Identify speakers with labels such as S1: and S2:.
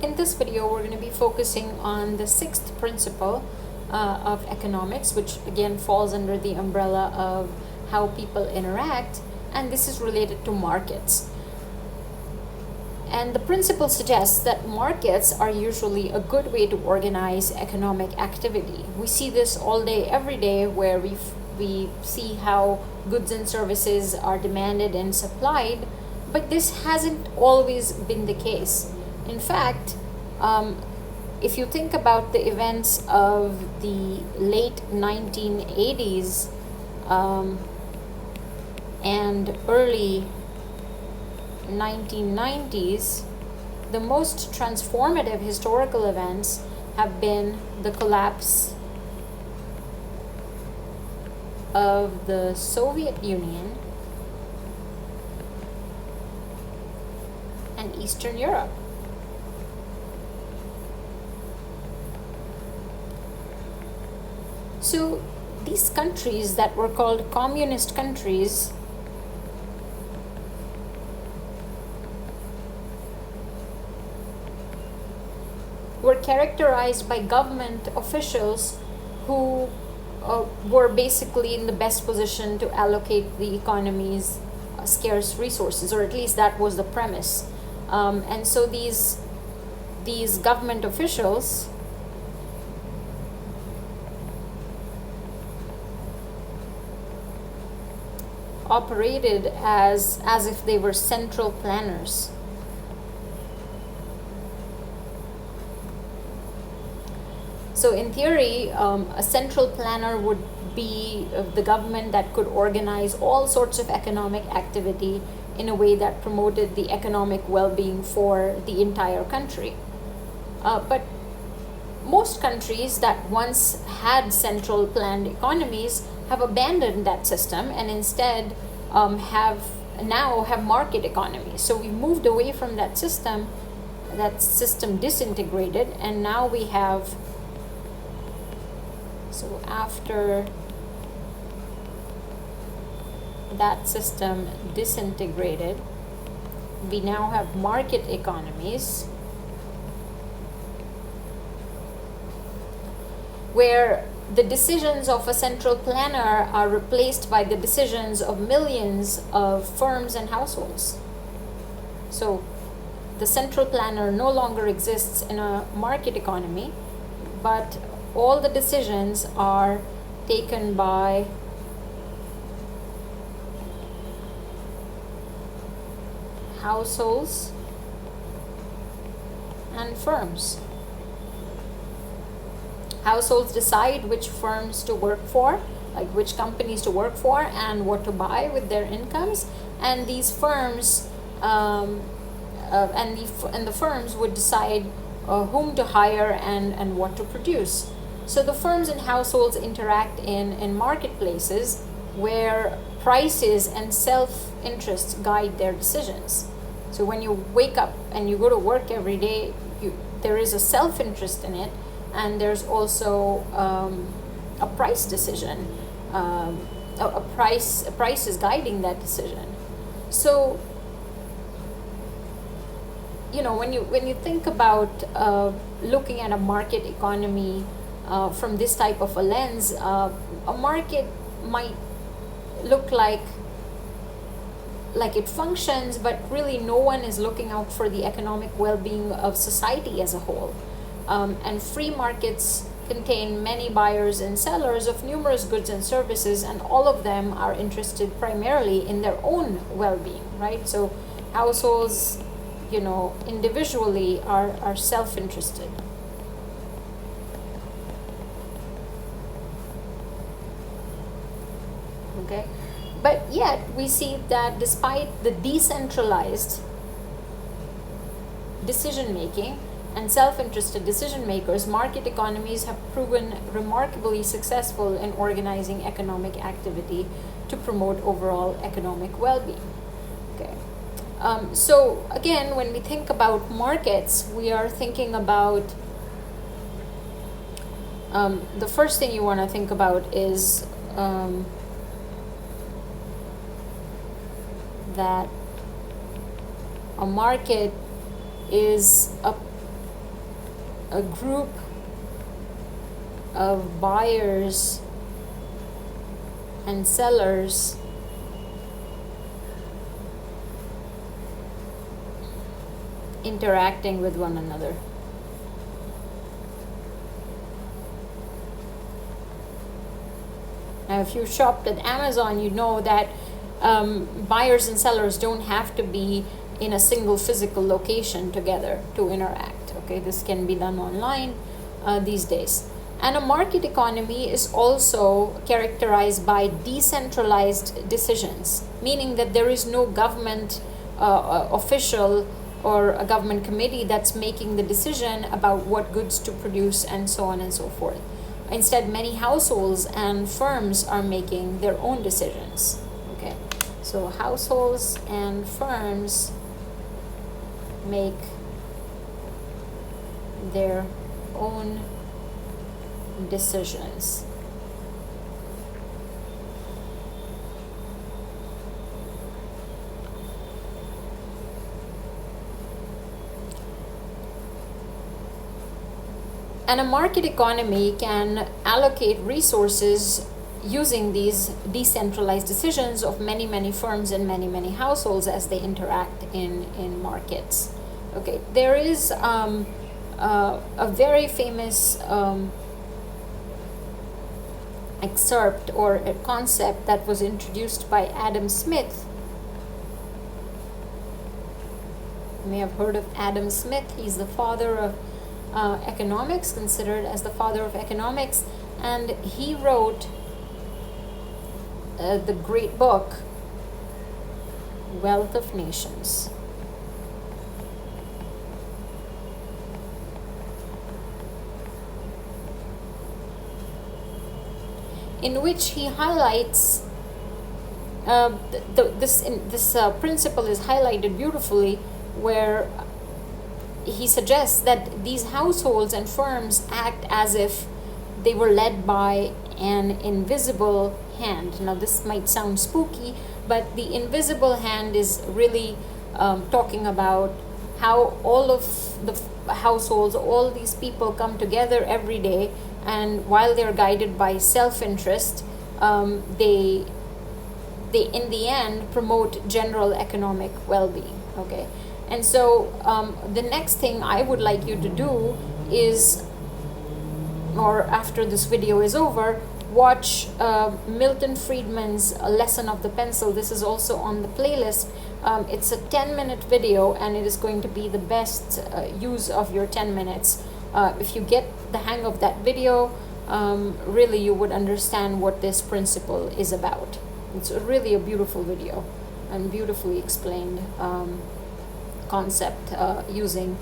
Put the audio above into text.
S1: in this video, we're going to be focusing on the sixth principle of economics, which again falls under the umbrella of how people interact, and this is related to markets. And the principle suggests that markets are usually a good way to organize economic activity. We see this all day, every day, where we see how goods and services are demanded and supplied, but this hasn't always been the case. In fact, if you think about the events of the late 1980s and early 1990s, the most transformative historical events have been the collapse of the Soviet Union and Eastern Europe. So these countries that were called communist countries were characterized by government officials who were basically in the best position to allocate the economy's scarce resources, or at least that was the premise. And so these government officials operated as if they were central planners. So in theory, a central planner would be the government that could organize all sorts of economic activity in a way that promoted the economic well-being for the entire country. But most countries that once had central planned economies have abandoned that system and instead have market economies. So we moved away from that system disintegrated, and now we have. So after that system disintegrated, we now have market economies where the decisions of a central planner are replaced by the decisions of millions of firms and households. So the central planner no longer exists in a market economy, but all the decisions are taken by households and firms. Households decide which firms to work for, like which companies to work for and what to buy with their incomes, and these firms and the firms would decide whom to hire and what to produce. So the firms and households interact in marketplaces where prices and self-interests guide their decisions. So when you wake up and you go to work every day, there is a self-interest in it, and there's also a price decision. A price is guiding that decision. So when you think about looking at a market economy from this type of a lens, a market might look like it functions, but really no one is looking out for the economic well-being of society as a whole. And free markets contain many buyers and sellers of numerous goods and services, and all of them are interested primarily in their own well-being, right? So households, individually are self-interested. Okay, but yet we see that despite the decentralized decision making and self-interested decision makers, market economies have proven remarkably successful in organizing economic activity to promote overall economic well-being. Okay, so again, when we think about markets, we are thinking about the first thing you want to think about is that a market is a group of buyers and sellers interacting with one another. Now, if you shopped at Amazon, you know that buyers and sellers don't have to be in a single physical location together to interact. Okay, this can be done online these days. And a market economy is also characterized by decentralized decisions, meaning that there is no government official or a government committee that's making the decision about what goods to produce and so on and so forth. Instead, many households and firms are making their own decisions. Okay, so households and firms make their own decisions. And a market economy can allocate resources using these decentralized decisions of many, many firms and many, many households as they interact in markets. Okay, there is a very famous excerpt or a concept that was introduced by Adam Smith. You may have heard of Adam Smith. He's the father of economics, considered as the father of economics, and he wrote the great book Wealth of Nations. In which he highlights this principle is highlighted beautifully, where he suggests that these households and firms act as if they were led by an invisible hand. Now, this might sound spooky, but the invisible hand is really talking about how all of the households, all these people come together every day, and while they're guided by self-interest, they in the end promote general economic well-being. Okay. And so the next thing I would like you to do is, or after this video is over, watch Milton Friedman's Lesson of the Pencil. This is also on the playlist. It's a 10-minute video, and it is going to be the best use of your 10 minutes. If you get the hang of that video, really you would understand what this principle is about. It's really a beautiful video and beautifully explained concept using